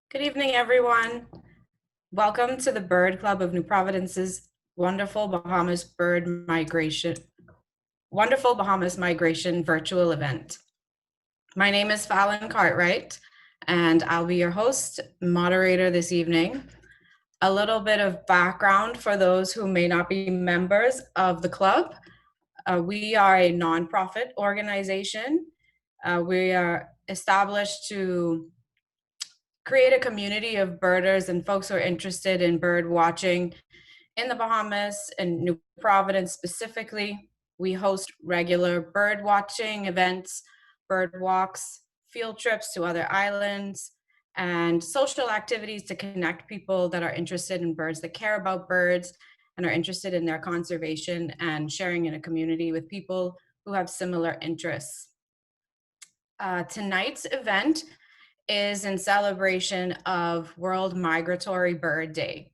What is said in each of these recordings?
Good evening, everyone. Welcome to the Bird Club of New Providence's Wonderful Bahamas Migration virtual event. My name is Fallon Cartwright, and I'll be your host, moderator this evening. A little bit of background for those who may not be members of the club. We are a nonprofit organization. We are established to create a community of birders and folks who are interested in bird watching in the Bahamas and New Providence specifically. We host regular bird watching events, bird walks, field trips to other islands, and social activities to connect people that are interested in birds, that care about birds, and are interested in their conservation and sharing in a community with people who have similar interests. Tonight's event is in celebration of World Migratory Bird Day,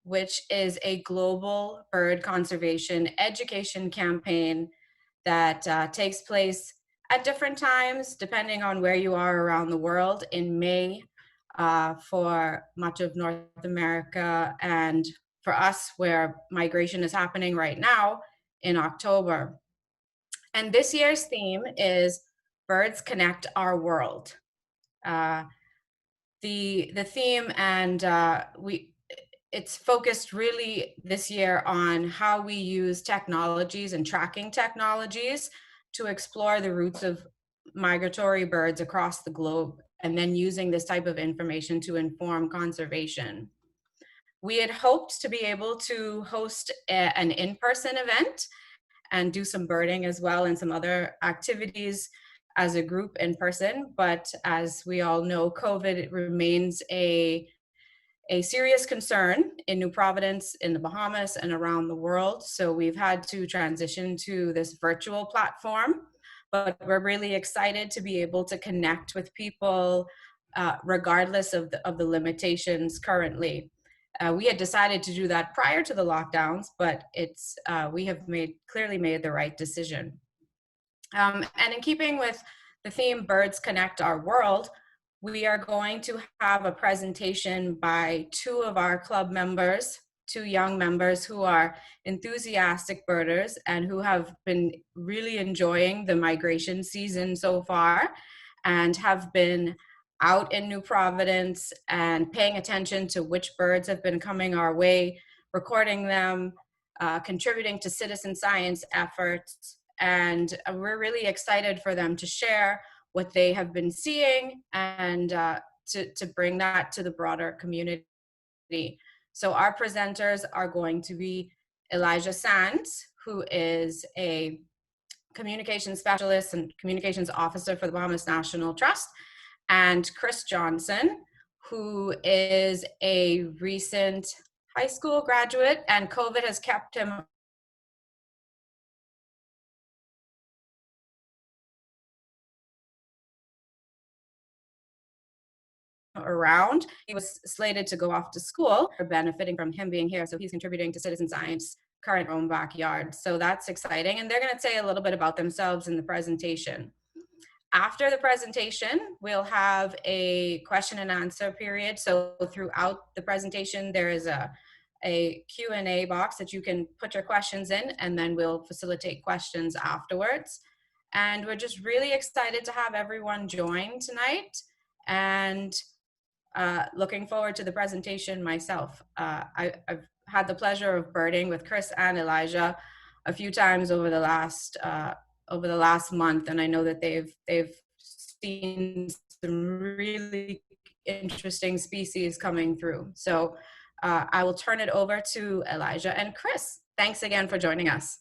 which is a global bird conservation education campaign that takes place at different times, depending on where you are around the world, in May for much of North America, and for us, where migration is happening right now, in October. And this year's theme is Birds Connect Our World. The theme, and it's focused really this year on how we use technologies and tracking technologies to explore the routes of migratory birds across the globe, and then using this type of information to inform conservation. We had hoped to be able to host an in-person event and do some birding as well and some other activities as a group in person. But as we all know, COVID remains a serious concern in New Providence, in the Bahamas, and around the world. So we've had to transition to this virtual platform, but we're really excited to be able to connect with people regardless of the limitations currently. We had decided to do that prior to the lockdowns, but we have clearly made the right decision. And in keeping with the theme Birds Connect Our World, we are going to have a presentation by two of our club members, two young members who are enthusiastic birders and who have been really enjoying the migration season so far, and have been out in New Providence and paying attention to which birds have been coming our way, recording them, contributing to citizen science efforts. And we're really excited for them to share what they have been seeing and to bring that to the broader community. So our presenters are going to be Elijah Sands, who is a communications specialist and communications officer for the Bahamas National Trust, and Chris Johnson, who is a recent high school graduate, and COVID has kept him around. He was slated to go off to school, benefiting from him being here. So he's contributing to citizen science current own backyard. So that's exciting. And they're going to say a little bit about themselves in the presentation. After the presentation, we'll have a question and answer period. So throughout the presentation, there is a Q&A box that you can put your questions in, and then we'll facilitate questions afterwards. And we're just really excited to have everyone join tonight, and looking forward to the presentation myself. I've had the pleasure of birding with Chris and Elijah a few times over the last month, and I know that they've seen some really interesting species coming through. So I will turn it over to Elijah and Chris. Thanks again for joining us.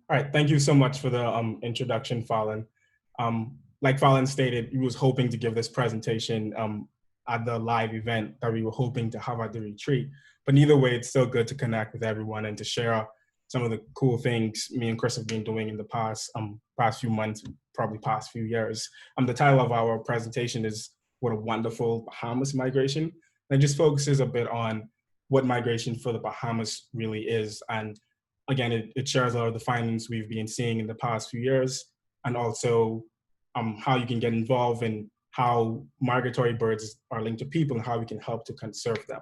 All right, thank you so much for the introduction, Fallon. Like Fallon stated, he was hoping to give this presentation at the live event that we were hoping to have at the retreat. But either way, it's still good to connect with everyone and to share some of the cool things me and Chris have been doing in the past few months, probably past few years. The title of our presentation is "What a Wonderful Bahamas Migration." And it just focuses a bit on what migration for the Bahamas really is. And again, it shares a lot of the findings we've been seeing in the past few years, and also how you can get involved in how migratory birds are linked to people and how we can help to conserve them.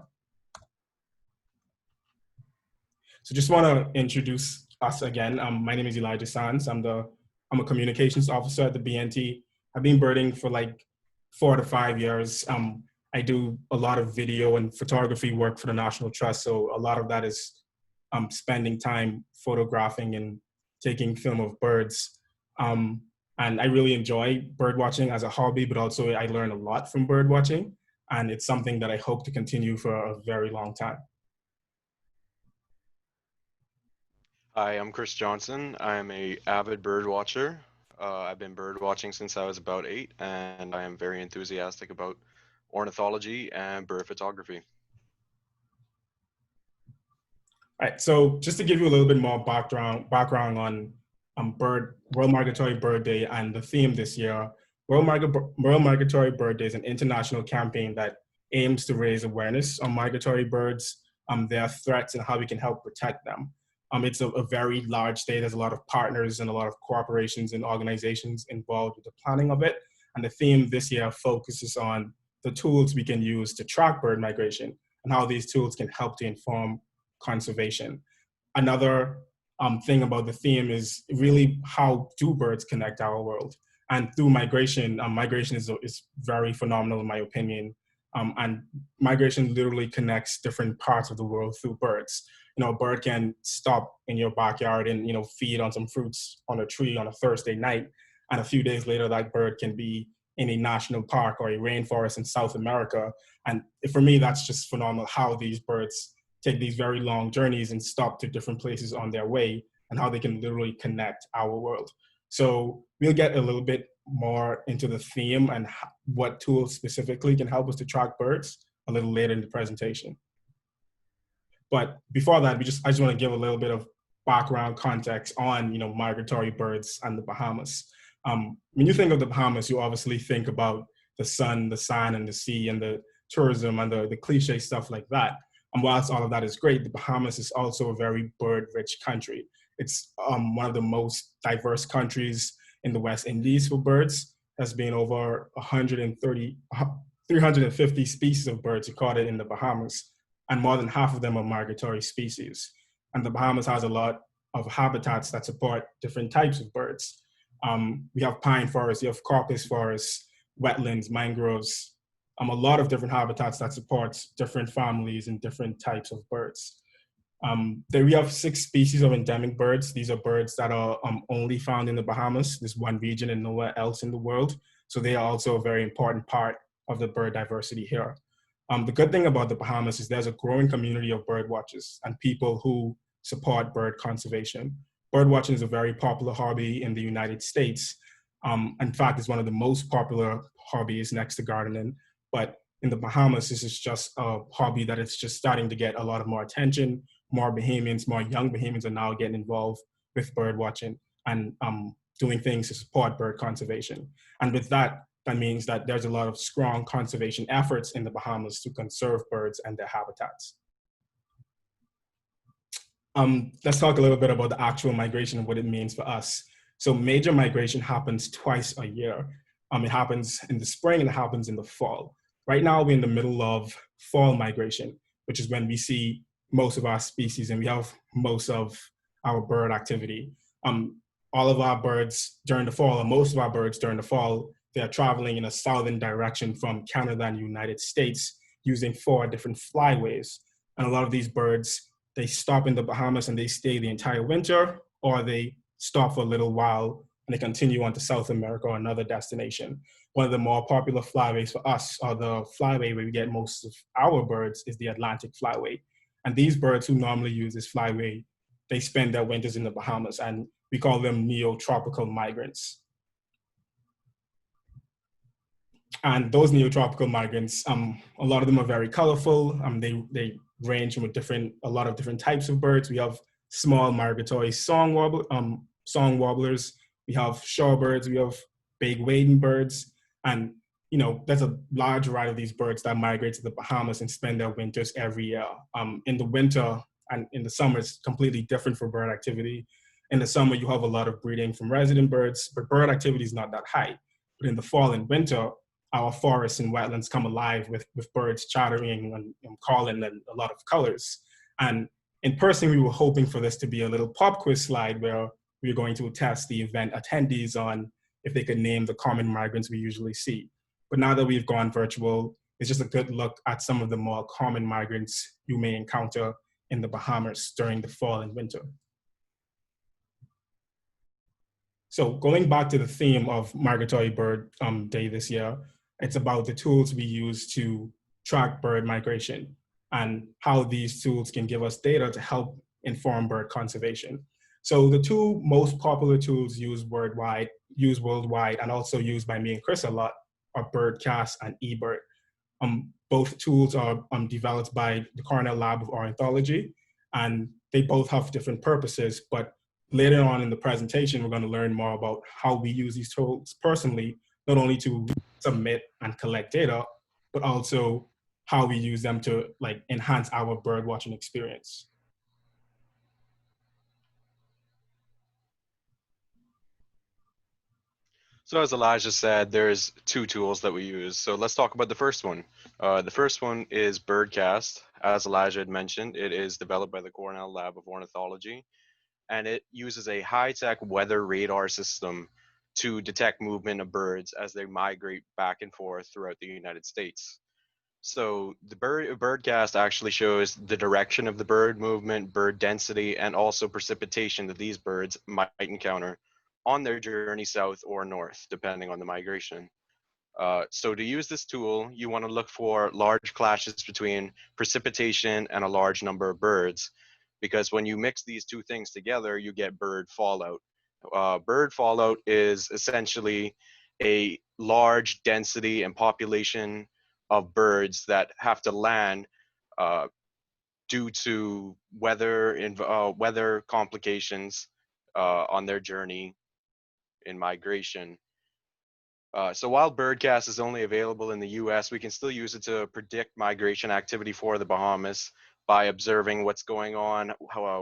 So just want to introduce us again. My name is Elijah Sands. I'm a communications officer at the BNT. I've been birding for like 4 to 5 years. I do a lot of video and photography work for the National Trust. So a lot of that is spending time photographing and taking film of birds. And I really enjoy bird watching as a hobby, but also I learn a lot from bird watching. And it's something that I hope to continue for a very long time. Hi, I'm Chris Johnson. I'm a avid bird watcher. I've been bird watching since I was about 8, and I am very enthusiastic about ornithology and bird photography. All right, so just to give you a little bit more background on World Migratory Bird Day and the theme this year, World Migratory Bird Day is an international campaign that aims to raise awareness on migratory birds, their threats, and how we can help protect them. It's a very large day. There's a lot of partners and a lot of corporations and organizations involved with the planning of it. And the theme this year focuses on the tools we can use to track bird migration and how these tools can help to inform conservation. Another thing about the theme is really how do birds connect our world? And through migration, migration is very phenomenal in my opinion. And migration literally connects different parts of the world through birds. A bird can stop in your backyard and, feed on some fruits on a tree on a Thursday night. And a few days later, that bird can be in a national park or a rainforest in South America. And for me, that's just phenomenal how these birds take these very long journeys and stop to different places on their way and how they can literally connect our world. So we'll get a little bit more into the theme and what tools specifically can help us to track birds a little later in the presentation. But before that, I just want to give a little bit of background context on, migratory birds and the Bahamas. When you think of the Bahamas, you obviously think about the sun, the sand, and the sea, and the tourism and the cliche stuff like that. And whilst all of that is great, the Bahamas is also a very bird-rich country. It's one of the most diverse countries in the West Indies for birds. There's been over 350 species of birds recorded in the Bahamas, and more than half of them are migratory species. And the Bahamas has a lot of habitats that support different types of birds. We have pine forests, you have caucus forests, wetlands, mangroves, a lot of different habitats that supports different families and different types of birds. We have 6 species of endemic birds. These are birds that are only found in the Bahamas, this one region and nowhere else in the world. So they are also a very important part of the bird diversity here. The good thing about the Bahamas is there's a growing community of bird watchers and people who support bird conservation. Bird watching is a very popular hobby in the United States. In fact, it's one of the most popular hobbies next to gardening. But in the Bahamas, this is just a hobby that is just starting to get a lot of more attention. More Bahamians, more young Bahamians are now getting involved with bird watching and doing things to support bird conservation. And with that, that means that there's a lot of strong conservation efforts in the Bahamas to conserve birds and their habitats. Let's talk a little bit about the actual migration and what it means for us. So major migration happens twice a year. It happens in the spring and it happens in the fall. Right now, we're in the middle of fall migration, which is when we see most of our species and we have most of our bird activity. All of our birds during the fall, or most of our birds during the fall, they're traveling in a southern direction from Canada and the United States using 4 different flyways. And a lot of these birds, they stop in the Bahamas and they stay the entire winter, or they stop for a little while and they continue on to South America or another destination. One of the more popular flyways for us, or the flyway where we get most of our birds, is the Atlantic Flyway. And these birds who normally use this flyway, they spend their winters in the Bahamas, and we call them neotropical migrants. And those neotropical migrants, a lot of them are very colorful. They range from a lot of different types of birds. We have small migratory song warblers. We have shorebirds. We have big wading birds. And there's a large variety of these birds that migrate to the Bahamas and spend their winters every year. In the winter and in the summer, it's completely different for bird activity. In the summer, you have a lot of breeding from resident birds, but bird activity is not that high. But in the fall and winter, our forests and wetlands come alive with birds chattering and calling and a lot of colors. And in person, we were hoping for this to be a little pop quiz slide where we were going to test the event attendees on if they could name the common migrants we usually see. But now that we've gone virtual, it's just a good look at some of the more common migrants you may encounter in the Bahamas during the fall and winter. So going back to the theme of Migratory Bird Day this year, it's about the tools we use to track bird migration and how these tools can give us data to help inform bird conservation. So the two most popular tools used worldwide and also used by me and Chris a lot are BirdCast and eBird. Both tools are developed by the Cornell Lab of Ornithology, and they both have different purposes, but later on in the presentation, we're going to learn more about how we use these tools personally, not only to submit and collect data, but also how we use them to enhance our bird watching experience. So as Elijah said, there's two tools that we use. So let's talk about the first one. The first one is BirdCast. As Elijah had mentioned, it is developed by the Cornell Lab of Ornithology, and it uses a high-tech weather radar system to detect movement of birds as they migrate back and forth throughout the United States. So the BirdCast actually shows the direction of the bird movement, bird density, and also precipitation that these birds might encounter on their journey south or north, depending on the migration. So to use this tool, you want to look for large clashes between precipitation and a large number of birds, because when you mix these two things together, you get bird fallout. Bird fallout is essentially a large density and population of birds that have to land due to weather complications on their journey in migration. So while BirdCast is only available in the US, we can still use it to predict migration activity for the Bahamas by observing what's going on,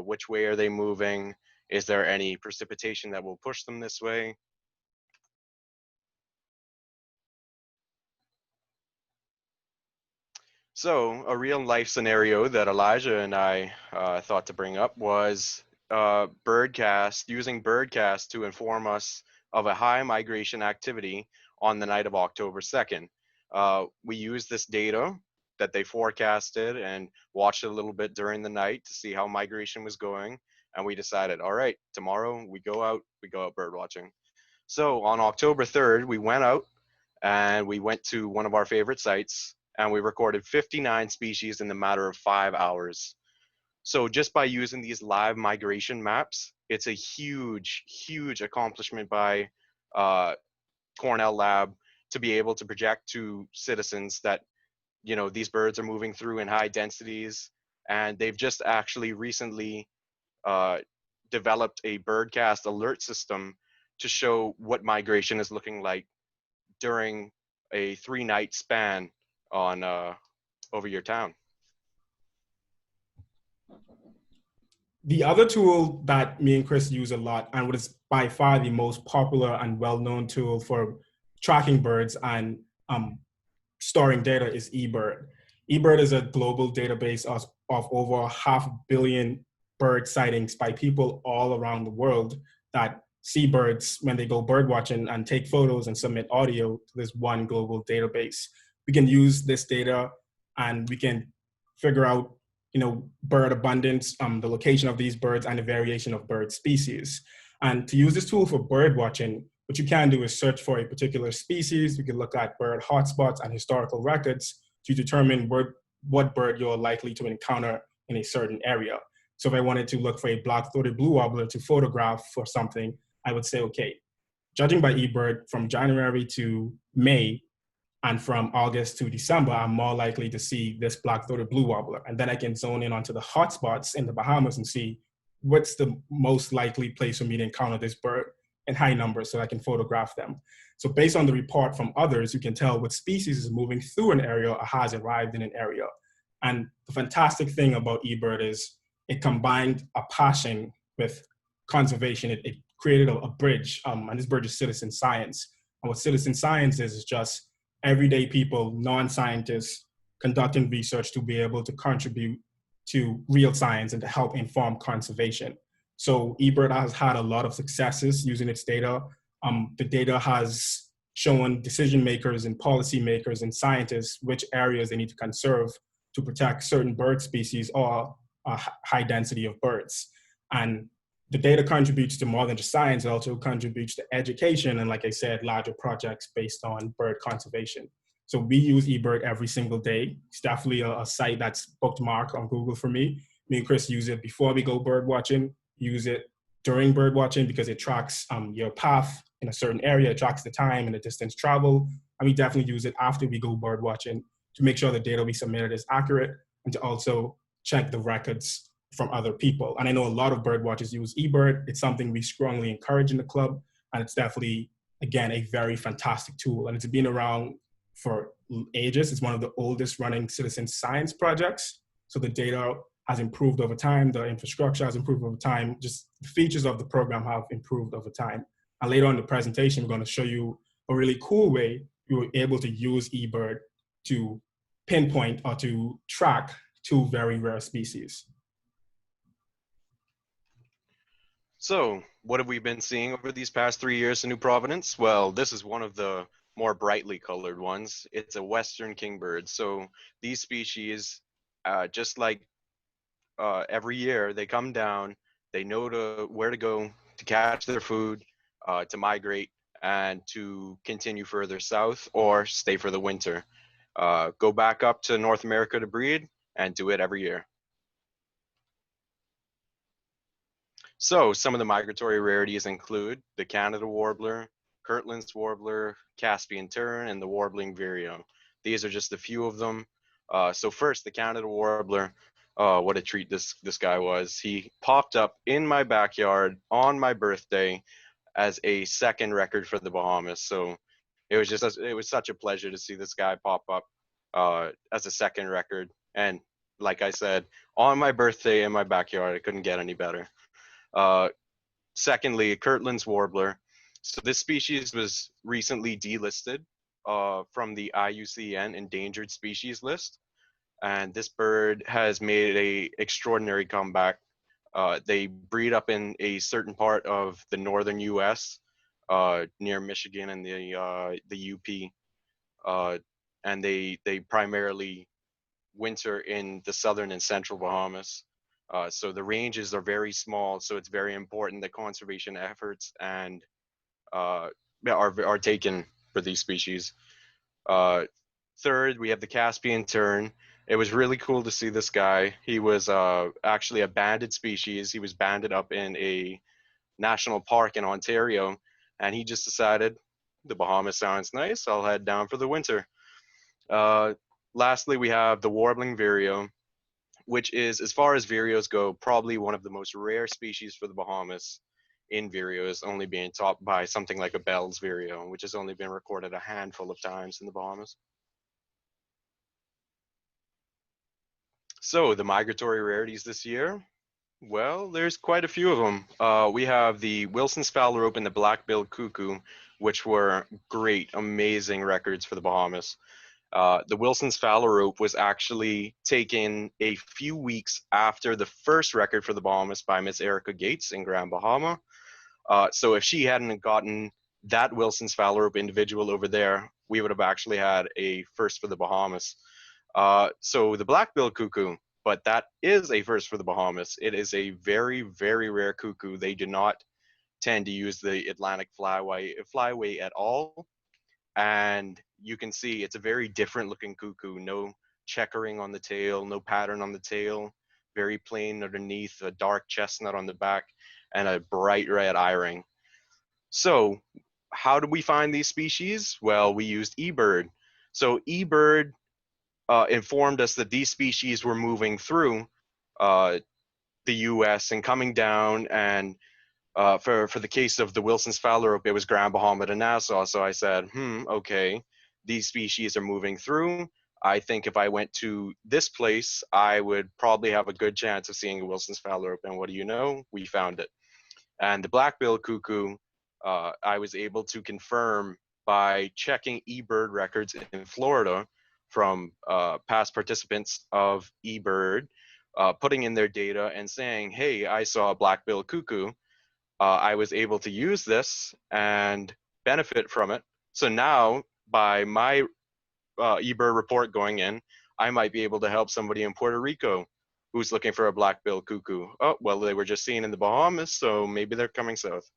which way are they moving, is there any precipitation that will push them this way. So a real life scenario that Elijah and I thought to bring up was using BirdCast to inform us of a high migration activity on the night of October 2nd. We used this data that they forecasted and watched it a little bit during the night to see how migration was going. And we decided, all right, tomorrow we go out bird watching. So on October 3rd, we went out and we went to one of our favorite sites and we recorded 59 species in the matter of 5 hours. So just by using these live migration maps, it's a huge, huge accomplishment by Cornell Lab to be able to project to citizens that, these birds are moving through in high densities. And they've just actually recently developed a BirdCast alert system to show what migration is looking like during a 3-night span on over your town. The other tool that me and Chris use a lot, and what is by far the most popular and well-known tool for tracking birds and storing data, is eBird. eBird is a global database of over 500 million bird sightings by people all around the world that see birds when they go bird watching and take photos and submit audio to this one global database. We can use this data and we can figure out bird abundance, the location of these birds, and the variation of bird species. And to use this tool for bird watching, what you can do is search for a particular species. We can look at bird hotspots and historical records to determine what bird you're likely to encounter in a certain area. So if I wanted to look for a black-throated blue warbler to photograph for something, I would say, okay, judging by eBird, from January to May, And from August to December, I'm more likely to see this black-throated blue warbler. And then I can zone in onto the hotspots in the Bahamas and see what's the most likely place for me to encounter this bird in high numbers so I can photograph them. So based on the report from others, you can tell what species is moving through an area or has arrived in an area. And the fantastic thing about eBird is it combined a passion with conservation. It created a bridge, and this bridge is citizen science. And what citizen science is just everyday people, non-scientists, conducting research to be able to contribute to real science and to help inform conservation. So eBird has had a lot of successes using its data. The data has shown decision makers and policymakers and scientists which areas they need to conserve to protect certain bird species or a high density of birds. And the data contributes to more than just science, it also contributes to education and, like I said, larger projects based on bird conservation. So we use eBird every single day. It's definitely a site that's bookmarked on Google for me. Me and Chris use it before we go bird watching, use it during bird watching because it tracks your path in a certain area, it tracks the time and the distance traveled. And we definitely use it after we go bird watching to make sure the data we submitted is accurate and to also check the records from other people. And I know a lot of bird watchers use eBird. It's something we strongly encourage in the club. And it's definitely, again, a very fantastic tool. And it's been around for ages. It's one of the oldest running citizen science projects. So the data has improved over time. The infrastructure has improved over time. Just the features of the program have improved over time. And later on in the presentation, we're going to show you a really cool way you were able to use eBird to pinpoint or to track two very rare species. So, what have we been seeing over these past 3 years in New Providence? Well, this is one of the more brightly colored ones. It's a western kingbird. So, these species, just like every year, they come down, they know where to go to catch their food, to migrate, and to continue further south or stay for the winter. Go back up to North America to breed and do it every year. So some of the migratory rarities include the Canada warbler, Kirtland's warbler, Caspian tern, and the warbling vireo. These are just a few of them. So first, the Canada warbler. What a treat this guy was. He popped up in my backyard on my birthday as a second record for the Bahamas. So it was such a pleasure to see this guy pop up as a second record. And like I said, on my birthday in my backyard, it couldn't get any better. Secondly, Kirtland's warbler. So this species was recently delisted from the IUCN endangered species list. And this bird has made an extraordinary comeback. They breed up in a certain part of the northern U.S. Near Michigan and the UP. And they primarily winter in the southern and central Bahamas. So the ranges are very small, so it's very important that conservation efforts and are taken for these species. Third, we have the Caspian tern. It was really cool to see this guy. He was actually a banded species. He was banded up in a national park in Ontario, and he just decided the Bahamas sounds nice. I'll head down for the winter. Lastly, we have the warbling vireo, which is, as far as vireos go, probably one of the most rare species for the Bahamas in vireos, only being topped by something like a Bell's vireo, which has only been recorded a handful of times in the Bahamas. So the migratory rarities this year, well, there's quite a few of them. We have the Wilson's phalarope and the black-billed cuckoo, which were great, amazing records for the Bahamas. The Wilson's phalarope was actually taken a few weeks after the first record for the Bahamas by Miss Erica Gates in Grand Bahama. So if she hadn't gotten that Wilson's phalarope individual over there, we would have actually had a first for the Bahamas. So the black-billed cuckoo, but that is a first for the Bahamas. It is a very, very rare cuckoo. They do not tend to use the Atlantic flyway at all. And you can see it's a very different looking cuckoo. No checkering on the tail, no pattern on the tail, very plain underneath, a dark chestnut on the back, and a bright red eye ring. So how do we find these species? Well, we used eBird. So eBird informed us that these species were moving through the U.S. and coming down, and for the case of the Wilson's phalarope, it was Grand Bahama to Nassau. So I said, okay, these species are moving through. I think if I went to this place, I would probably have a good chance of seeing a Wilson's phalarope. And what do you know? We found it. And the black-billed cuckoo, I was able to confirm by checking eBird records in Florida from past participants of eBird, putting in their data and saying, hey, I saw a black-billed cuckoo. I was able to use this and benefit from it. So now, by my eBird report going in, I might be able to help somebody in Puerto Rico who's looking for a black-billed cuckoo. Oh, well, they were just seen in the Bahamas, so maybe they're coming south.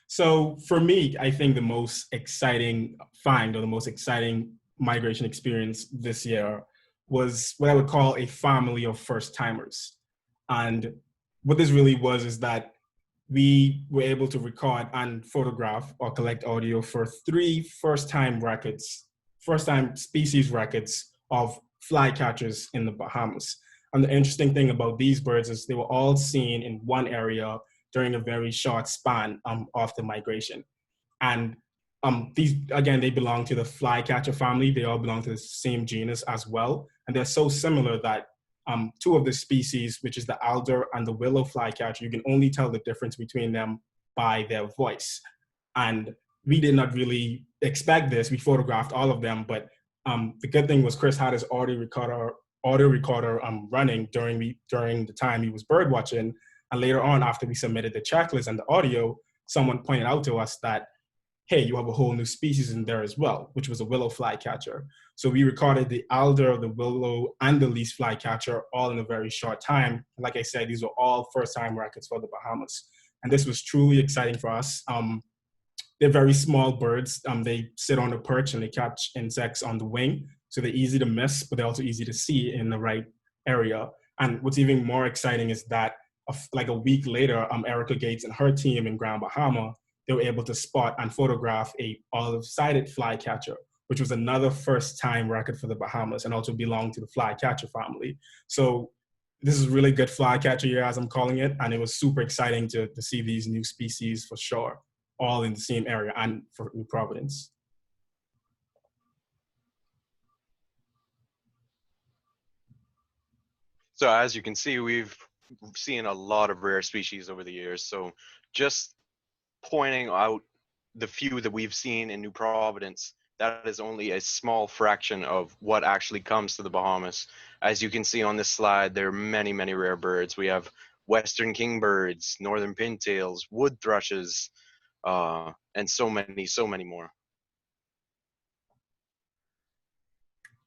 So for me, I think the most exciting find or the most exciting migration experience this year was what I would call a family of first timers. And what this really was is that we were able to record and photograph or collect audio for 3 first-time species records of flycatchers in the Bahamas. And the interesting thing about these birds is they were all seen in one area during a very short span of the migration. And these, again, they belong to the flycatcher family. They all belong to the same genus as well. And they're so similar that 2 of the species, which is the alder and the willow flycatcher, you can only tell the difference between them by their voice. And we did not really expect this. We photographed all of them, but the good thing was Chris had his audio recorder running during the time he was bird watching. And later on, after we submitted the checklist and the audio, someone pointed out to us that, hey, you have a whole new species in there as well, which was a willow flycatcher. So we recorded the alder, the willow, and the least flycatcher all in a very short time. Like I said, these were all first-time records for the Bahamas. And this was truly exciting for us. They're very small birds. They sit on the perch and they catch insects on the wing. So they're easy to miss, but they're also easy to see in the right area. And what's even more exciting is that like a week later, Erica Gates and her team in Grand Bahama, they were able to spot and photograph a olive-sided flycatcher, which was another first-time record for the Bahamas and also belonged to the flycatcher family. So this is really good flycatcher year, as I'm calling it, and it was super exciting to see these new species for sure, all in the same area and for New Providence. So as you can see, we've seen a lot of rare species over the years. So just pointing out the few that we've seen in New Providence, that is only a small fraction of what actually comes to the Bahamas. As you can see on this slide, there are many, many rare birds. We have western kingbirds, northern pintails, wood thrushes, and so many more.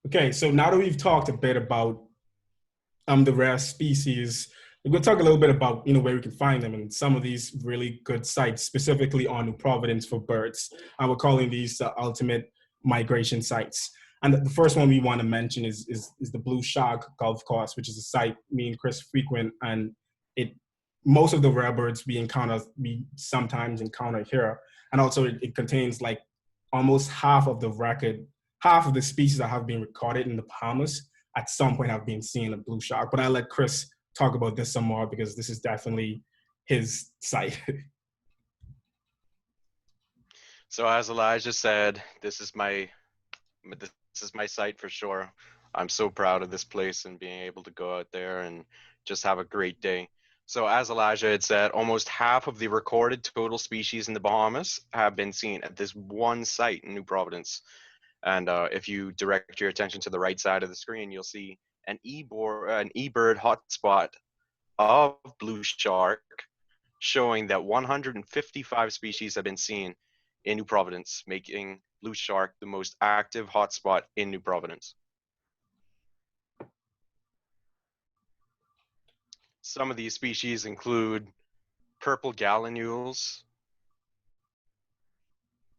Okay, so now that we've talked a bit about the rare species, we're going to talk a little bit about where we can find them and some of these really good sites, specifically on New Providence for birds. We're calling these the ultimate migration sites. And the first one we want to mention is the Blue Shark Golf Course, which is a site me and Chris frequent, and most of the rare birds we sometimes encounter here. And also it contains like almost half of the species that have been recorded in the Bahamas at some point have been seen a blue shark. But I'll let Chris talk about this some more because this is definitely his site. So as Elijah said, this is my site for sure. I'm so proud of this place and being able to go out there and just have a great day. So as Elijah had said, almost half of the recorded total species in the Bahamas have been seen at this one site in New Providence. And if you direct your attention to the right side of the screen, you'll see an eBird hotspot of blue shark showing that 155 species have been seen in New Providence, making blue shark the most active hotspot in New Providence. Some of these species include purple gallinules,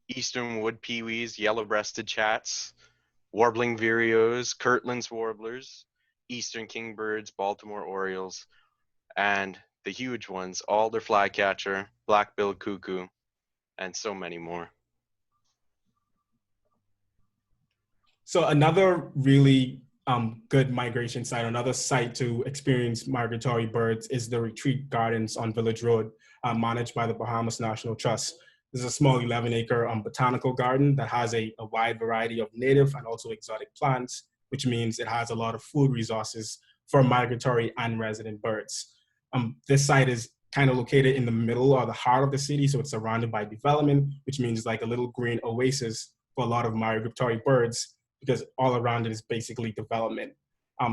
eastern wood peewees, yellow-breasted chats, warbling vireos, Kirtland's warblers, eastern kingbirds, Baltimore orioles, and the huge ones, alder flycatcher, black-billed cuckoo, and so many more. So another really good migration site, another site to experience migratory birds is the Retreat Gardens on Village Road, managed by the Bahamas National Trust. This is a small 11-acre botanical garden that has a wide variety of native and also exotic plants, which means it has a lot of food resources for migratory and resident birds. This site is kind of located in the middle or the heart of the city, so it's surrounded by development, which means like a little green oasis for a lot of migratory birds, because all around it is basically development.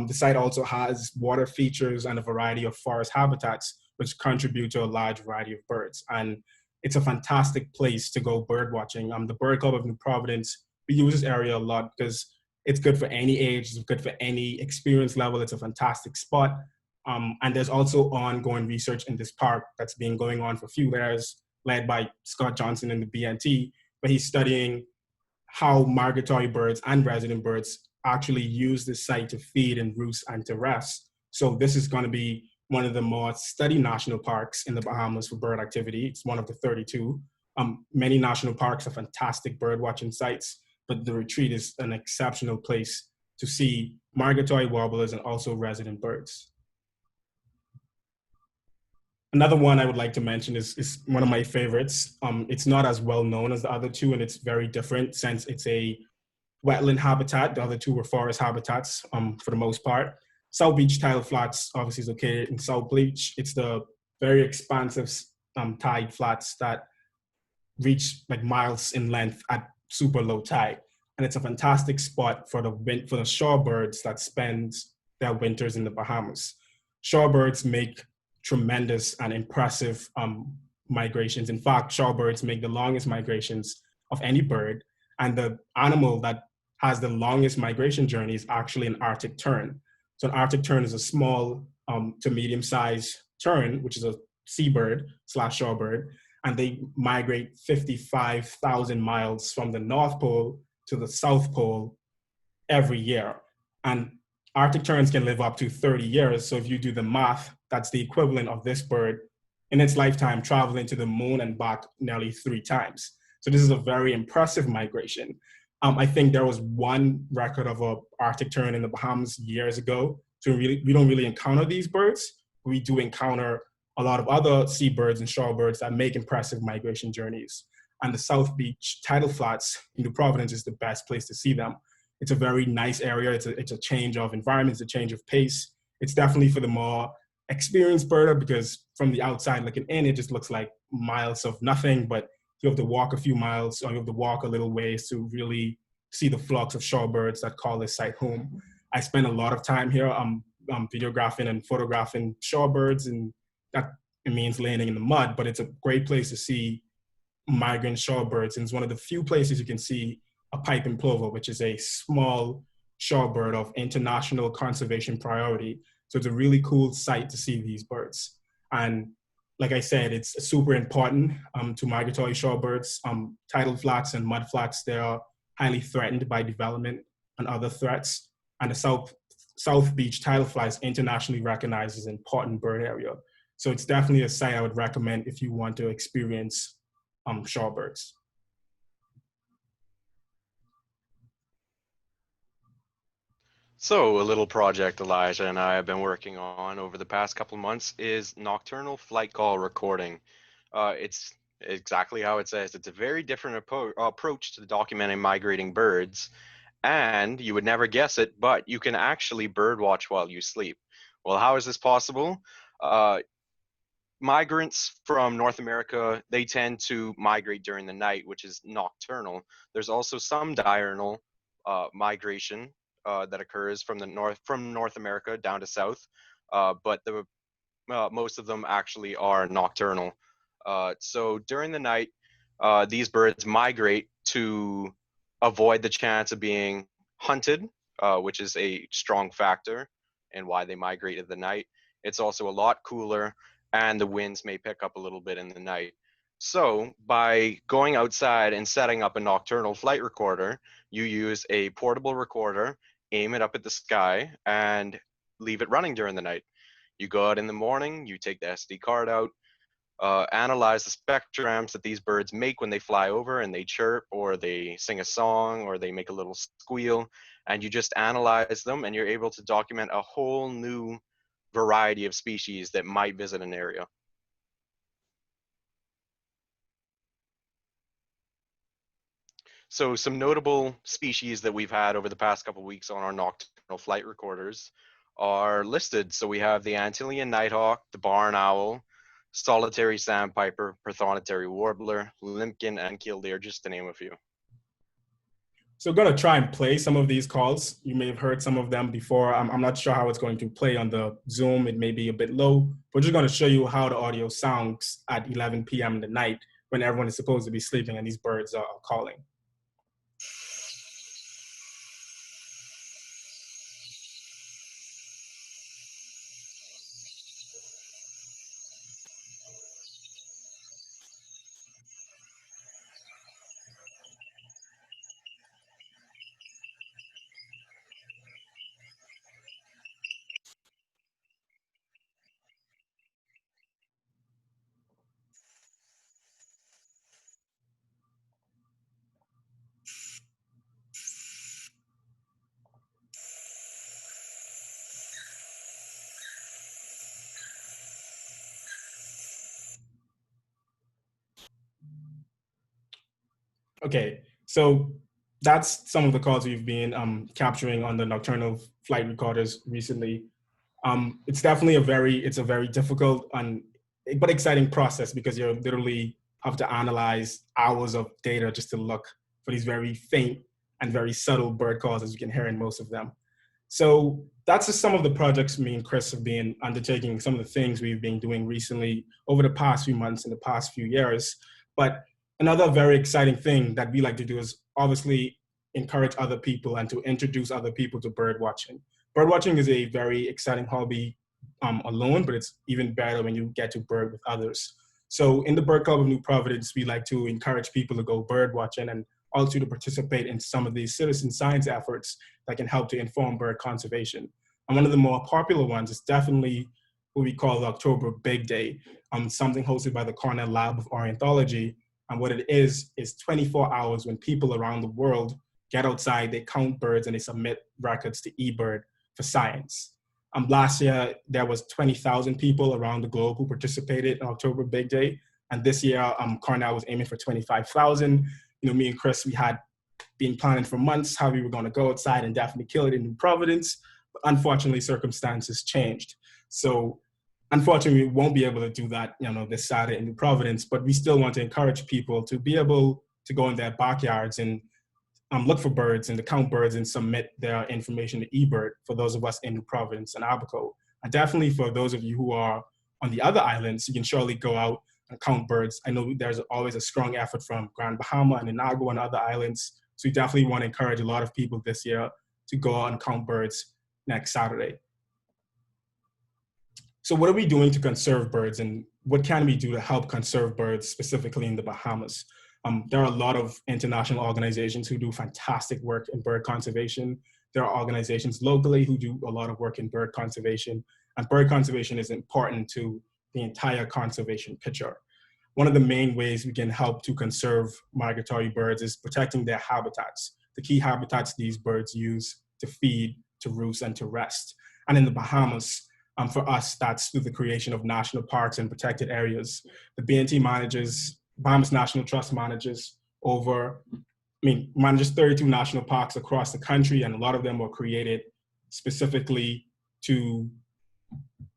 The site also has water features and a variety of forest habitats, which contribute to a large variety of birds. And it's a fantastic place to go bird watching. The Bird Club of New Providence, we use this area a lot because it's good for any age, it's good for any experience level. It's a fantastic spot. And there's also ongoing research in this park that's been going on for a few years, led by Scott Johnson in the BNT, where he's studying how migratory birds and resident birds actually use this site to feed and roost and to rest. So this is going to be one of the more studied national parks in the Bahamas for bird activity. It's one of the 32. Many national parks are fantastic bird watching sites, but the retreat is an exceptional place to see migratory warblers and also resident birds. Another one I would like to mention is one of my favorites. It's not as well known as the other two, and it's very different since it's a wetland habitat. The other two were forest habitats for the most part. South Beach Tidal Flats obviously is located in South Beach. It's the very expansive tide flats that reach like miles in length at super low tide. And it's a fantastic spot for the shorebirds that spend their winters in the Bahamas. Shorebirds make tremendous and impressive migrations. In fact, shorebirds make the longest migrations of any bird. And the animal that has the longest migration journey is actually an Arctic tern. So an Arctic tern is a small to medium-sized tern, which is a seabird / shorebird, and they migrate 55,000 miles from the North Pole to the South Pole every year. And Arctic terns can live up to 30 years. So if you do the math, that's the equivalent of this bird in its lifetime traveling to the moon and back nearly 3 times. So this is a very impressive migration. I think there was one record of an Arctic tern in the Bahamas years ago. So we don't really encounter these birds. We do encounter a lot of other seabirds and shorebirds that make impressive migration journeys. And the South Beach Tidal Flats in New Providence is the best place to see them. It's a very nice area. It's a change of environment, it's a change of pace. It's definitely for the more experienced birder, because from the outside looking in, it just looks like miles of nothing, but you have to walk a few miles or you have to walk a little ways to really see the flocks of shorebirds that call this site home. I spend a lot of time here videographing and photographing shorebirds, and that it means landing in the mud, but it's a great place to see migrant shorebirds. And it's one of the few places you can see a piping plover, which is a small shorebird of international conservation priority. So it's a really cool sight to see these birds. And like I said, it's super important to migratory shorebirds. Tidal flats and mud flats, they are highly threatened by development and other threats. And the South Beach Tidal Flats is internationally recognized as an important bird area. So it's definitely a site I would recommend if you want to experience shorebirds. So a little project Elijah and I have been working on over the past couple of months is Nocturnal Flight Call Recording. It's exactly how it says. It's a very different approach to documenting migrating birds, and you would never guess it, but you can actually bird watch while you sleep. Well, how is this possible? Migrants from North America, they tend to migrate during the night, which is nocturnal. There's also some diurnal migration that occurs from North America down to south, but most of them actually are nocturnal. So during the night, these birds migrate to avoid the chance of being hunted, which is a strong factor in why they migrate at the night. It's also a lot cooler, and the winds may pick up a little bit in the night. So by going outside and setting up a nocturnal flight recorder, you use a portable recorder, aim it up at the sky, and leave it running during the night. You go out in the morning, you take the SD card out, analyze the spectrums that these birds make when they fly over and they chirp or they sing a song or they make a little squeal, and you just analyze them and you're able to document a whole new variety of species that might visit an area. So some notable species that we've had over the past couple of weeks on our nocturnal flight recorders are listed. So we have the Antillean nighthawk, the barn owl, solitary sandpiper, prothonotary warbler, limpkin, and killdeer, just to name a few. So we're going to try and play some of these calls. You may have heard some of them before. I'm not sure how it's going to play on the Zoom. It may be a bit low. We're just going to show you how the audio sounds at 11 p.m. in the night when everyone is supposed to be sleeping and these birds are calling. Okay, so that's some of the calls we've been capturing on the nocturnal flight recorders recently. It's definitely a very difficult but exciting process because you literally have to analyze hours of data just to look for these very faint and very subtle bird calls, as you can hear in most of them. So that's just some of the projects me and Chris have been undertaking, some of the things we've been doing recently over the past few months and the past few years. But another very exciting thing that we like to do is obviously encourage other people and to introduce other people to bird watching. Bird watching is a very exciting hobby alone, but it's even better when you get to bird with others. So in the Bird Club of New Providence, we like to encourage people to go bird watching and also to participate in some of these citizen science efforts that can help to inform bird conservation. And one of the more popular ones is definitely what we call the October Big Day, something hosted by the Cornell Lab of Ornithology. And what it is 24 hours when people around the world get outside, they count birds, and they submit records to eBird for science. Last year, there was 20,000 people around the globe who participated in October Big Day. And this year, Cornell was aiming for 25,000. Me and Chris, we had been planning for months how we were going to go outside and definitely kill it in New Providence. But unfortunately, circumstances changed. So unfortunately, we won't be able to do that, this Saturday in New Providence, but we still want to encourage people to be able to go in their backyards and look for birds and to count birds and submit their information to eBird for those of us in New Providence and Abaco. And definitely for those of you who are on the other islands, you can surely go out and count birds. I know there's always a strong effort from Grand Bahama and Inagua and other islands. So we definitely want to encourage a lot of people this year to go out and count birds next Saturday. So what are we doing to conserve birds, and what can we do to help conserve birds specifically in the Bahamas? There are a lot of international organizations who do fantastic work in bird conservation. There are organizations locally who do a lot of work in bird conservation, and bird conservation is important to the entire conservation picture. One of the main ways we can help to conserve migratory birds is protecting their habitats, the key habitats these birds use to feed, to roost, and to rest. And in the Bahamas, for us, that's through the creation of national parks and protected areas. The BNT Bahamas National Trust manages 32 national parks across the country, and a lot of them were created specifically to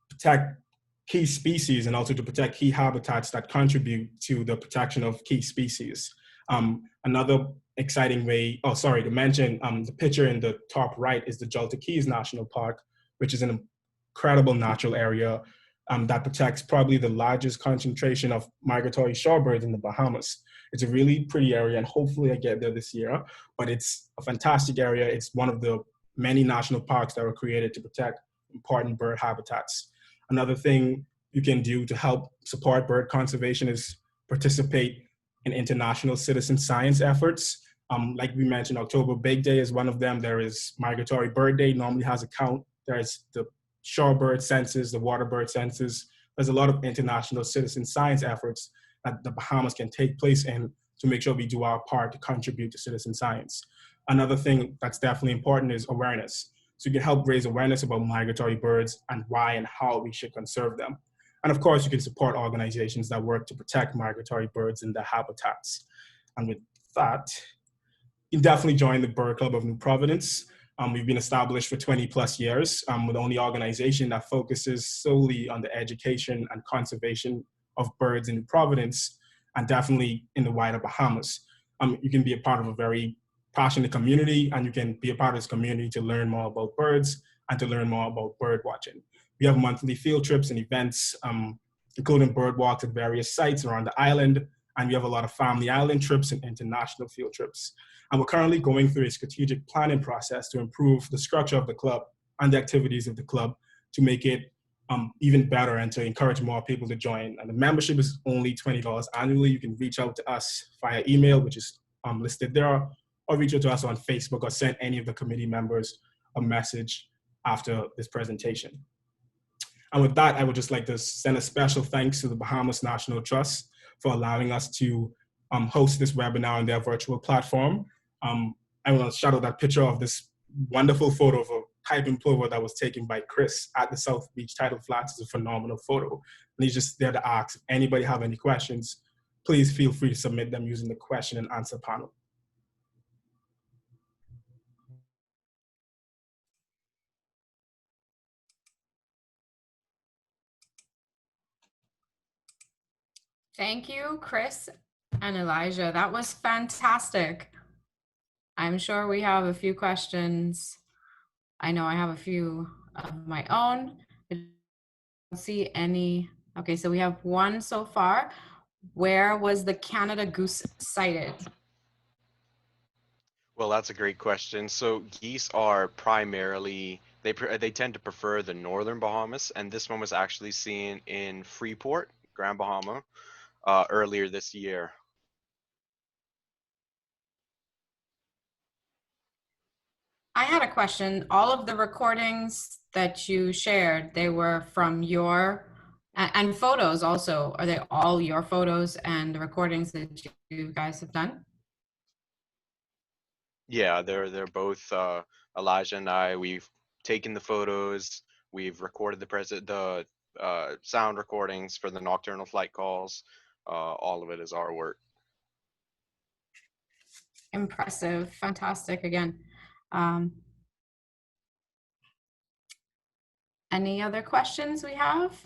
protect key species and also to protect key habitats that contribute to the protection of key species. Another exciting way, to mention, the picture in the top right is the Jolta Keys National Park, which is an incredible natural area that protects probably the largest concentration of migratory shorebirds in the Bahamas. It's a really pretty area, and hopefully I get there this year, but it's a fantastic area. It's one of the many national parks that were created to protect important bird habitats. Another thing you can do to help support bird conservation is participate in international citizen science efforts. Like we mentioned, October Big Day is one of them. There is Migratory Bird Day, normally has a count. There's the shorebird census, the waterbird census. there's a lot of international citizen science efforts that the Bahamas can take place in to make sure we do our part to contribute to citizen science. Another thing that's definitely important is awareness. So you can help raise awareness about migratory birds and why and how we should conserve them. And of course, you can support organizations that work to protect migratory birds and their habitats. And with that, you can definitely join the Bird Club of New Providence. We've been established for 20 plus years. We're the only organization that focuses solely on the education and conservation of birds in New Providence, and definitely in the wider Bahamas. You can be a part of a very passionate community, and you can be a part of this community to learn more about birds and to learn more about bird watching. We have monthly field trips and events, including bird walks at various sites around the island, and we have a lot of family island trips and international field trips. And we're currently going through a strategic planning process to improve the structure of the club and the activities of the club to make it even better and to encourage more people to join. And the membership is only $20 annually. You can reach out to us via email, which is listed there, or reach out to us on Facebook or send any of the committee members a message after this presentation. And with that, I would just like to send a special thanks to the Bahamas National Trust for allowing us to host this webinar on their virtual platform. I want to shout out that picture of this wonderful photo of a typing plover that was taken by Chris at the South Beach Tidal Flats. Is a phenomenal photo. And he's just there to ask if anybody have any questions, please feel free to submit them using the question and answer panel. Thank you, Chris and Elijah. That was fantastic. I'm sure we have a few questions. I know I have a few of my own. I don't see any. Okay, so we have one so far. Where was the Canada goose sighted? Well, that's a great question. So geese are primarily, they tend to prefer the northern Bahamas, and this one was actually seen in Freeport, Grand Bahama, earlier this year. I had a question. All of the recordings that you shared, they were from your, and photos also, are they all your photos and the recordings that you guys have done? Yeah, they're both Elijah and I. We've taken the photos, we've recorded the sound recordings for the nocturnal flight calls. All of it is our work. Impressive, fantastic again. Any other questions we have?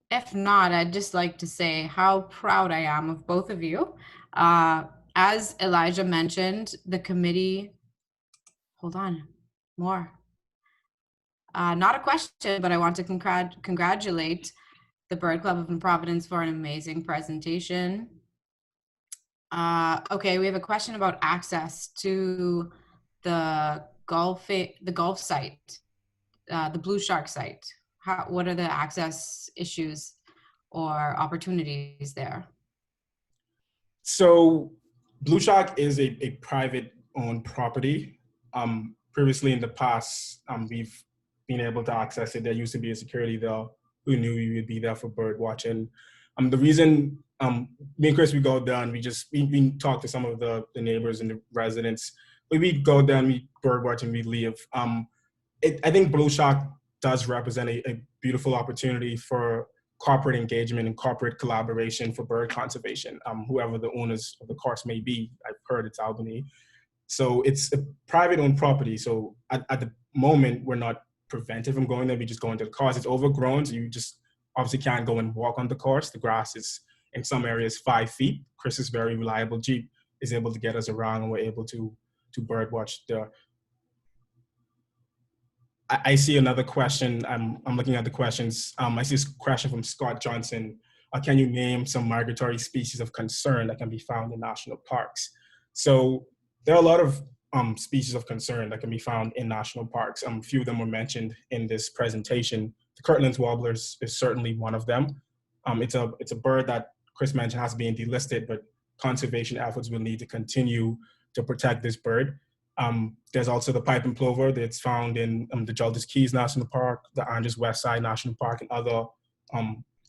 If not, I'd just like to say how proud I am of both of you. As Elijah mentioned, the committee, hold on, more. Not a question, but I want to congratulate the Bird Club of Providence for an amazing presentation. Okay, we have a question about access to the Gulf site, the Blue Shark site. What are the access issues or opportunities there? So Blue Shark is a private owned property. Previously in the past, we've been able to access it. There used to be a security there who knew we would be there for bird watching. The reason, me and Chris, we go there and we talk to some of the neighbors and the residents. We go there and we bird watch and we leave. I think Blue Shark does represent a beautiful opportunity for corporate engagement and corporate collaboration for bird conservation, whoever the owners of the course may be. I've heard it's Albany. So it's a private owned property. So at the moment, we're not prevented from going there. We just go into the course. It's overgrown, so you just obviously can't go and walk on the course. The grass is in some areas 5 feet. Chris's very reliable Jeep is able to get us around, and we're able to bird watch there. I see another question. I'm looking at the questions. I see a question from Scott Johnson. Can you name some migratory species of concern that can be found in national parks? So there are a lot of species of concern that can be found in national parks. A few of them were mentioned in this presentation. The Kirtland's warbler is certainly one of them. It's a bird that Chris mentioned has been delisted, but conservation efforts will need to continue to protect this bird. There's also the pipe and plover that's found in the Judges Keys National Park, the Andros West Side National Park, and other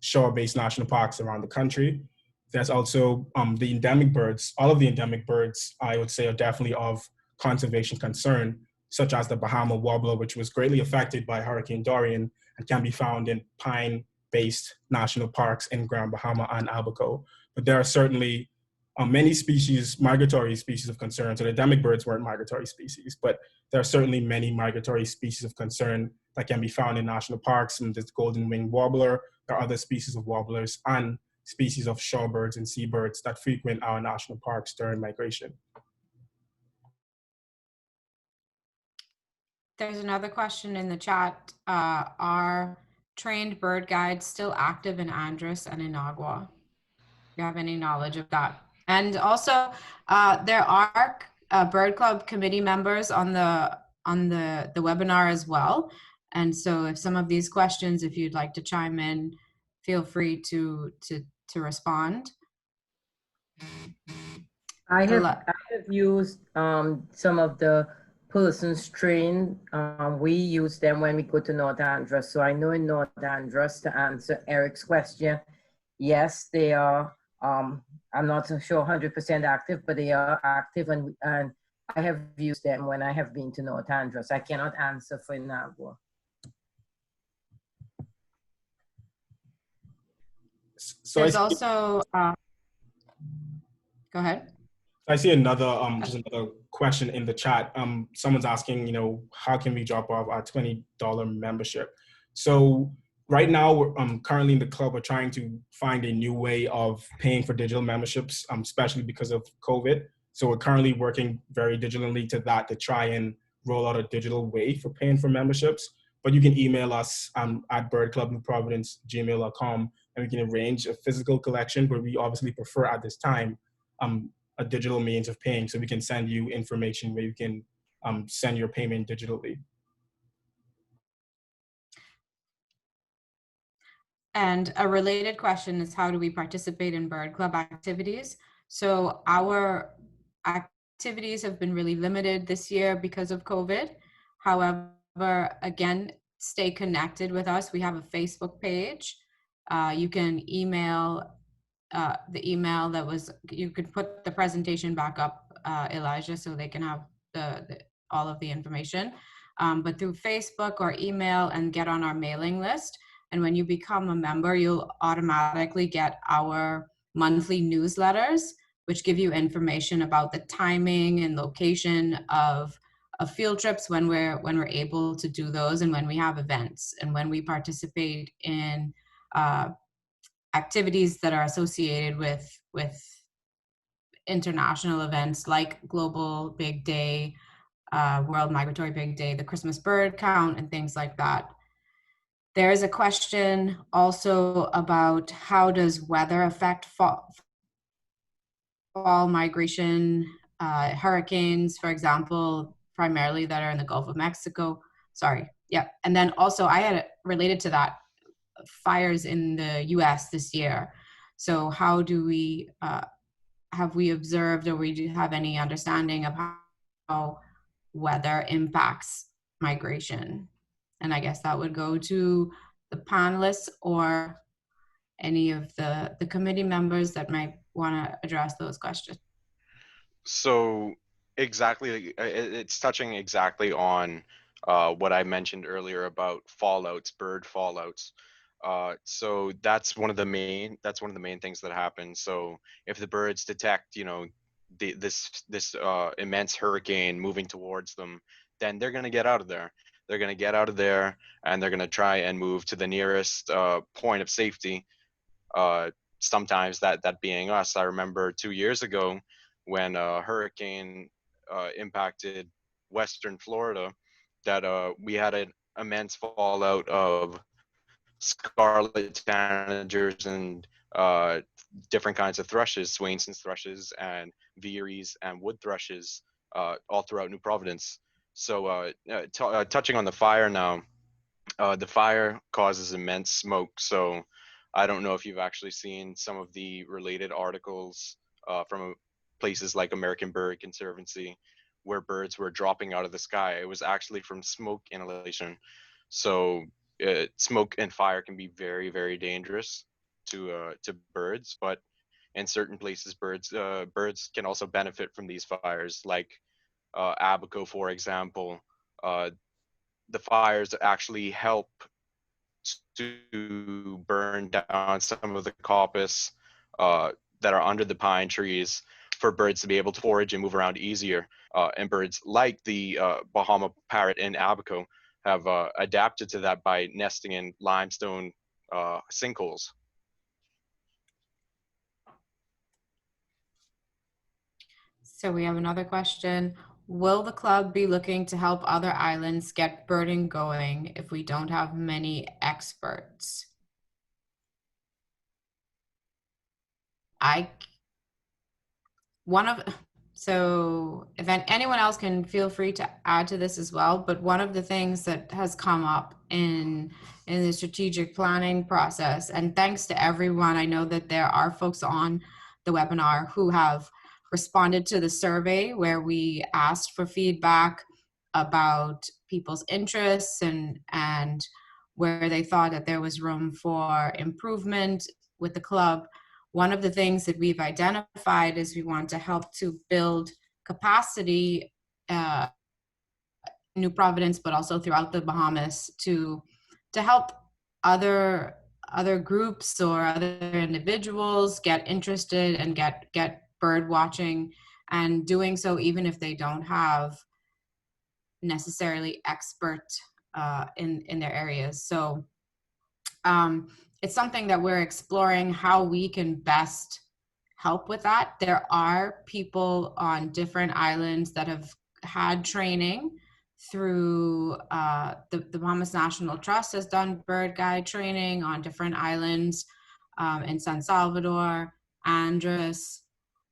shore-based national parks around the country. There's also the endemic birds. All of the endemic birds, I would say, are definitely of conservation concern, such as the Bahama warbler, which was greatly affected by Hurricane Dorian and can be found in pine-based national parks in Grand Bahama and Abaco. But there are certainly many species, migratory species of concern. So the endemic birds weren't migratory species, but there are certainly many migratory species of concern that can be found in national parks. And there's golden winged warbler, there are other species of warblers and species of shorebirds and seabirds that frequent our national parks during migration. There's another question in the chat. Are trained bird guides still active in Andros and in Agua? Do you have any knowledge of that? And also, there are Bird Club committee members on the webinar as well. And so if some of these questions, if you'd like to chime in, feel free to respond. I have used some of the persons trained. We use them when we go to North Andros. So I know in North Andros, to answer Eric's question, yes, they are. I'm not so sure 100% active, but they are active, and I have used them when I have been to North Andros. I cannot answer for Nagua. So there's also, go ahead. I see another just another question in the chat. Someone's asking, how can we drop off our $20 membership? So right now, we're currently in the club, we're trying to find a new way of paying for digital memberships, especially because of COVID. So we're currently working very digitally to that to try and roll out a digital way for paying for memberships. But you can email us at birdclubnewprovidence@gmail.com, and we can arrange a physical collection, but we obviously prefer at this time a digital means of paying, so we can send you information where you can send your payment digitally. And a related question is, how do we participate in Bird Club activities? So our activities have been really limited this year because of COVID. However, again, stay connected with us. We have a Facebook page. You can email the email that was, you could put the presentation back up, Elijah, so they can have all of the information. But through Facebook or email, and get on our mailing list. And when you become a member, you'll automatically get our monthly newsletters, which give you information about the timing and location of field trips, when we're able to do those, and when we have events, and when we participate in activities that are associated with international events like Global Big Day, World Migratory Big Day, the Christmas bird count, and things like that. There is a question also about, how does weather affect fall migration, hurricanes, for example, primarily that are in the Gulf of Mexico. Sorry, yeah. And then also I had related to that, fires in the US this year. So how do we, have we observed, or we do have any understanding of how weather impacts migration? And I guess that would go to the panelists or any of the committee members that might want to address those questions. So exactly, it's touching exactly on what I mentioned earlier about fallouts, bird fallouts. So that's one of the main things that happens. So if the birds detect, this immense hurricane moving towards them, then they're going to get out of there. They're going to get out of there, and they're going to try and move to the nearest point of safety. Sometimes that being us. I remember 2 years ago when a hurricane impacted Western Florida, that we had an immense fallout of scarlet tanagers and different kinds of thrushes, Swainson's thrushes and veeries and wood thrushes, all throughout New Providence. So touching on the fire now, the fire causes immense smoke. So I don't know if you've actually seen some of the related articles from places like American Bird Conservancy, where birds were dropping out of the sky. It was actually from smoke inhalation. So smoke and fire can be very, very dangerous to birds, but in certain places, birds can also benefit from these fires, like Abaco, for example. The fires actually help to burn down some of the coppice that are under the pine trees for birds to be able to forage and move around easier. And birds like the Bahama parrot and Abaco have adapted to that by nesting in limestone sinkholes. So we have another question. Will the club be looking to help other islands get birding going if we don't have many experts? So if anyone else can feel free to add to this as well, but one of the things that has come up in the strategic planning process, and thanks to everyone, I know that there are folks on the webinar who have responded to the survey where we asked for feedback about people's interests and where they thought that there was room for improvement with the club. One of the things that we've identified is we want to help to build capacity, New Providence, but also throughout the Bahamas, to help other groups or other individuals get interested and get bird watching, and doing so even if they don't have necessarily expert in their areas. So it's something that we're exploring how we can best help with that. There are people on different islands that have had training through the Bahamas National Trust has done bird guide training on different islands in San Salvador, Andros,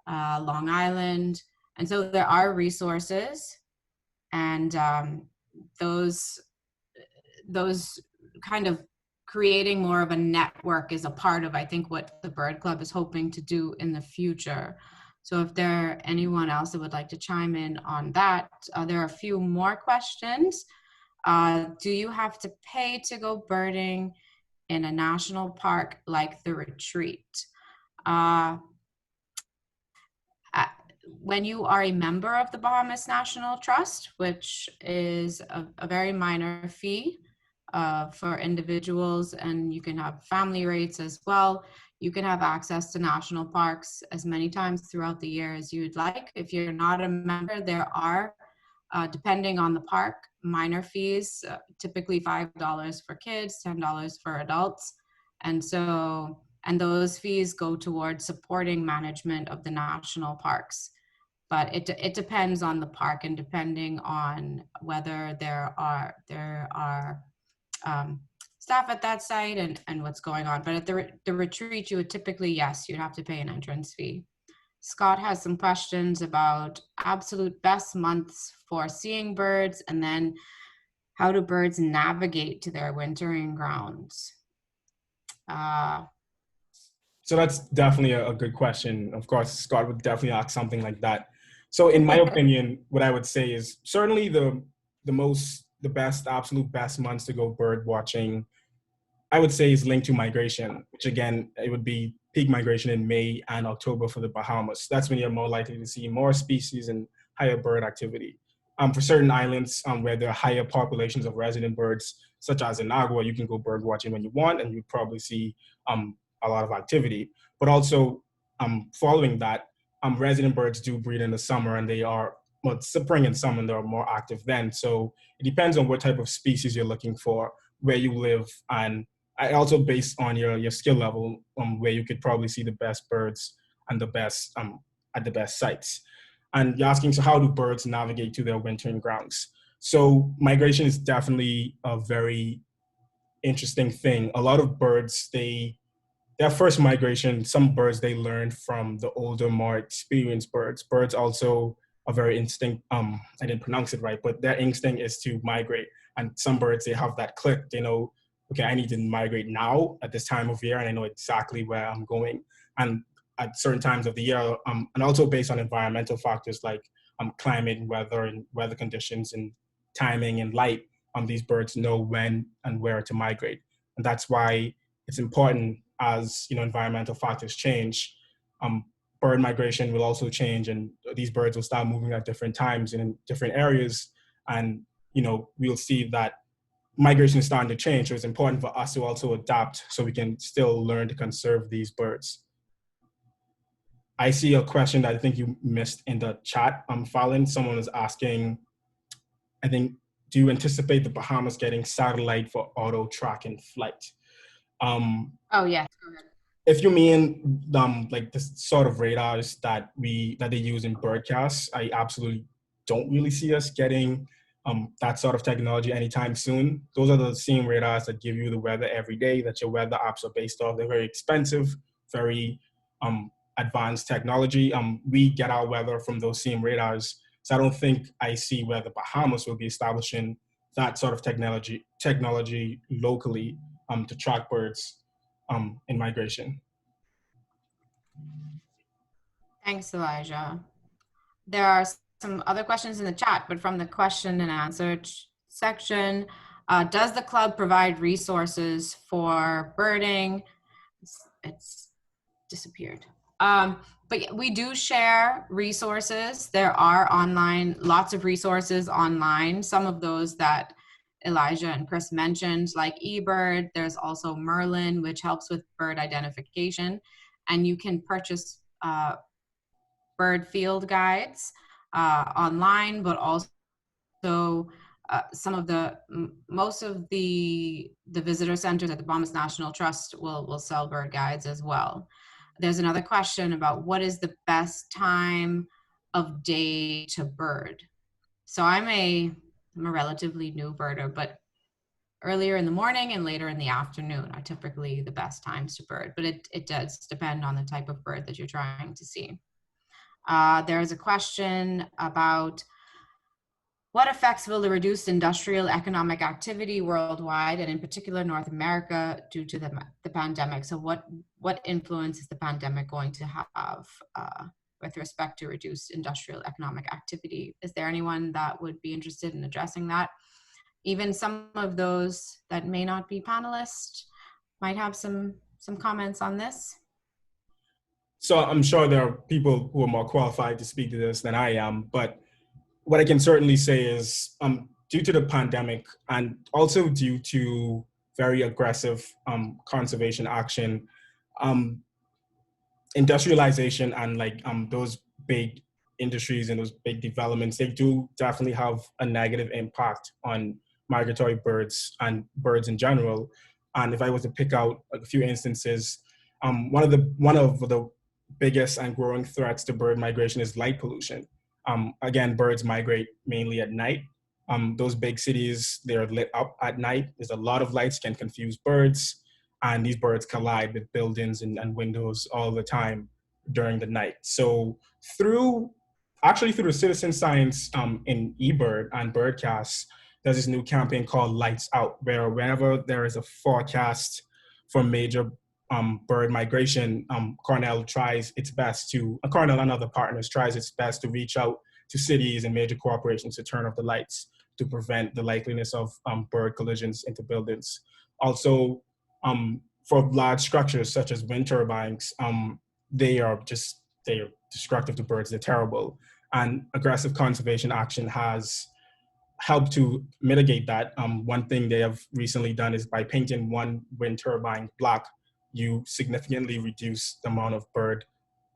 Long Island. And so there are resources, and those kind of creating more of a network is a part of, I think, what the Bird Club is hoping to do in the future. So if there anyone else that would like to chime in on that, there are a few more questions. Do you have to pay to go birding in a national park like the retreat? When you are a member of the Bahamas National Trust, which is a very minor fee for individuals, and you can have family rates as well, you can have access to national parks as many times throughout the year as you'd like. If you're not a member, there are, depending on the park, minor fees, typically $5 for kids, $10 for adults. And those fees go towards supporting management of the national parks. But it depends on the park, and depending on whether there are staff at that site and what's going on. But at the retreat, you would typically, yes, you'd have to pay an entrance fee. Scott has some questions about absolute best months for seeing birds, and then how do birds navigate to their wintering grounds? So that's definitely a good question. Of course, Scott would definitely ask something like that. So in my opinion, what I would say is certainly the best, absolute best months to go bird watching, I would say, is linked to migration, which again, it would be peak migration in May and October for the Bahamas. That's when you're more likely to see more species and higher bird activity. For certain islands where there are higher populations of resident birds, such as in Agua, you can go bird watching when you want, and you probably see a lot of activity. But also following that, resident birds do breed in the summer, and they are, well, spring and summer, they're more active then. So it depends on what type of species you're looking for, where you live, and also based on your skill level, where you could probably see the best birds and the best at the best sites. And you're asking, so how do birds navigate to their wintering grounds? So migration is definitely a very interesting thing. A lot of birds, their first migration, some birds they learn from the older, more experienced birds. Birds also are very instinct. I didn't pronounce it right, but their instinct is to migrate. And some birds, they have that click. They know, okay, I need to migrate now at this time of year, and I know exactly where I'm going. And at certain times of the year, and also based on environmental factors like climate and weather conditions and timing and light, these birds know when and where to migrate. And that's why it's important as environmental factors change, bird migration will also change, and these birds will start moving at different times and in different areas. And we'll see that migration is starting to change. So it's important for us to also adapt so we can still learn to conserve these birds. I see a question that I think you missed in the chat, Fallon. Someone was asking, I think, do you anticipate the Bahamas getting satellite for auto tracking flight? Oh, yes, go ahead. If you mean like the sort of radars that they use in BirdCast, I absolutely don't really see us getting that sort of technology anytime soon. Those are the same radars that give you the weather every day that your weather apps are based off. They're very expensive, very advanced technology. We get our weather from those same radars. So I don't think I see where the Bahamas will be establishing that sort of technology locally to track birds in migration. Thanks, Elijah. There are some other questions in the chat, but from the question and answer section, does the club provide resources for birding? It's disappeared. But we do share resources. There are lots of resources online. Some of those that Elijah and Chris mentioned, like eBird. There's also Merlin, which helps with bird identification. And you can purchase bird field guides online, but also most of the visitor centers at the Bahamas National Trust will sell bird guides as well. There's another question about what is the best time of day to bird. So I'm a relatively new birder, but earlier in the morning and later in the afternoon are typically the best times to bird, but it does depend on the type of bird that you're trying to see. There is a question about what effects will the reduced industrial economic activity worldwide, and in particular North America, due to the pandemic? So what influence is the pandemic going to have with respect to reduced industrial economic activity? Is there anyone that would be interested in addressing that? Even some of those that may not be panelists might have some comments on this. So I'm sure there are people who are more qualified to speak to this than I am, but what I can certainly say is due to the pandemic and also due to very aggressive conservation action, industrialization and like those big industries and those big developments, they do definitely have a negative impact on migratory birds and birds in general. And if I was to pick out a few instances, one of the biggest and growing threats to bird migration is light pollution. Again, birds migrate mainly at night. Those big cities, they're lit up at night. There's a lot of lights, can confuse birds, and these birds collide with buildings and windows all the time during the night. So through the citizen science in eBird and BirdCast, there's this new campaign called Lights Out, where whenever there is a forecast for major bird migration, Cornell and other partners tries its best to reach out to cities and major corporations to turn off the lights to prevent the likeliness of bird collisions into buildings. Also, for large structures such as wind turbines, they are destructive to birds. They're terrible. And aggressive conservation action has helped to mitigate that. One thing they have recently done is by painting one wind turbine black, you significantly reduce the amount of bird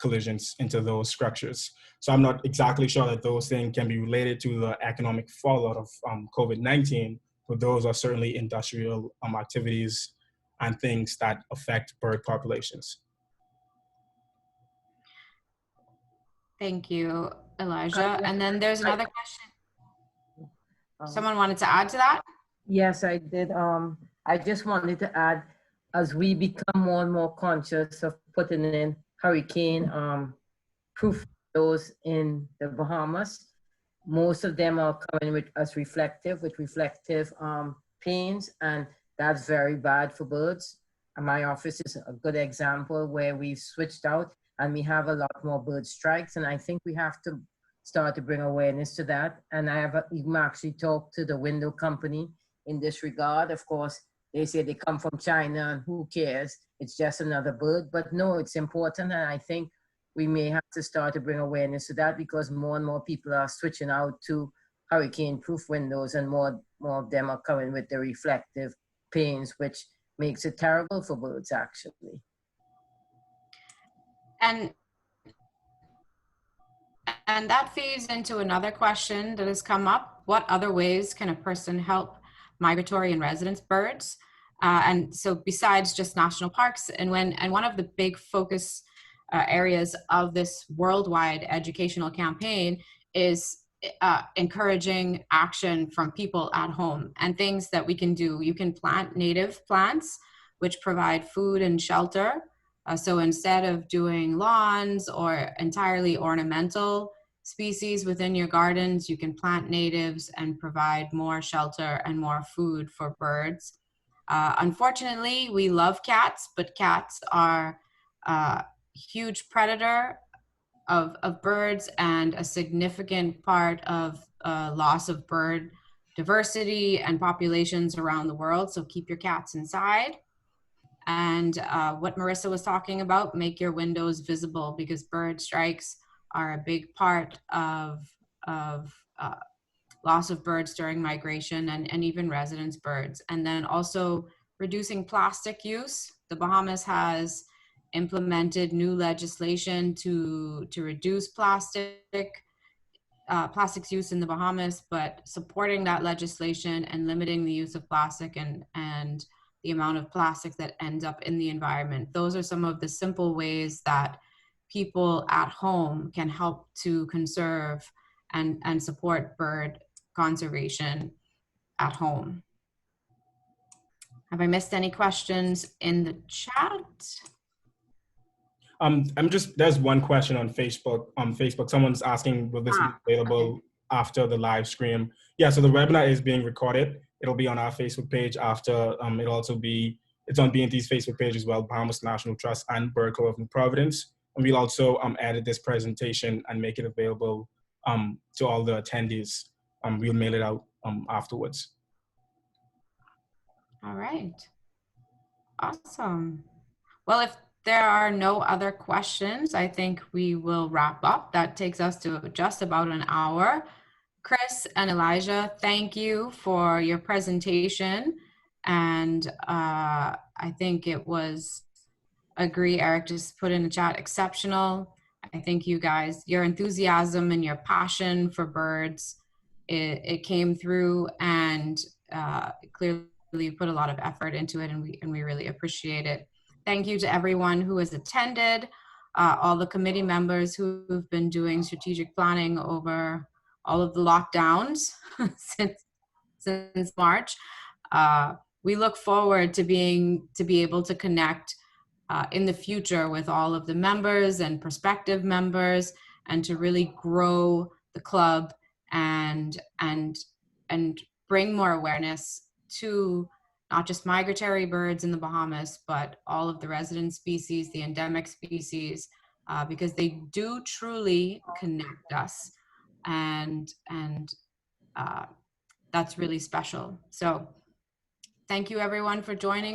collisions into those structures. So I'm not exactly sure that those things can be related to the economic fallout of COVID-19, but those are certainly industrial activities and things that affect bird populations. Thank you, Elijah. And then there's another question. Someone wanted to add to that? Yes, I did. I just wanted to add, as we become more and more conscious of putting in hurricane proof those in the Bahamas, most of them are coming with reflective panes, and that's very bad for birds. And my office is a good example where we've switched out and we have a lot more bird strikes. And I think we have to start to bring awareness to that. And I have even actually talked to the window company in this regard. Of course, they say they come from China and who cares? It's just another bird. But no, it's important. And I think we may have to start to bring awareness to that because more and more people are switching out to hurricane-proof windows and more of them are coming with the reflective panes, which makes it terrible for birds actually. And that feeds into another question that has come up. What other ways can a person help migratory and residence birds? And so besides just national parks, and one of the big focus areas of this worldwide educational campaign is encouraging action from people at home and things that we can do. You can plant native plants, which provide food and shelter. So instead of doing lawns or entirely ornamental species within your gardens, you can plant natives and provide more shelter and more food for birds. Unfortunately, we love cats, but cats are a huge predator of birds and a significant part of loss of bird diversity and populations around the world. So keep your cats inside. And what Marissa was talking about, make your windows visible because bird strikes are a big part of loss of birds during migration and even residence birds. And then also reducing plastic use. The Bahamas has implemented new legislation to reduce plastics use in the Bahamas, but supporting that legislation and limiting the use of plastic and the amount of plastic that ends up in the environment. Those are some of the simple ways that people at home can help to conserve and support bird conservation at home. Have I missed any questions in the chat? There's one question on Facebook. Someone's asking, will this be available after the live stream? Yeah, so the webinar is being recorded. It'll be on our Facebook page after, it's on BNT's Facebook page as well, Bahamas National Trust and Bird Co of Providence. And we'll also edit this presentation and make it available to all the attendees. We'll mail it out afterwards. All right. Awesome. Well, if there are no other questions, I think we will wrap up. That takes us to just about an hour. Chris and Elijah, thank you for your presentation. And I think it was, agree, Eric just put in the chat, exceptional. I think you guys, your enthusiasm and your passion for birds, it came through, and clearly you put a lot of effort into it, and we really appreciate it. Thank you to everyone who has attended, all the committee members who've been doing strategic planning over all of the lockdowns since March. We look forward to be able to connect in the future with all of the members and prospective members, and to really grow the club and bring more awareness to not just migratory birds in the Bahamas, but all of the resident species, the endemic species, because they do truly connect us, and that's really special. So thank you everyone for joining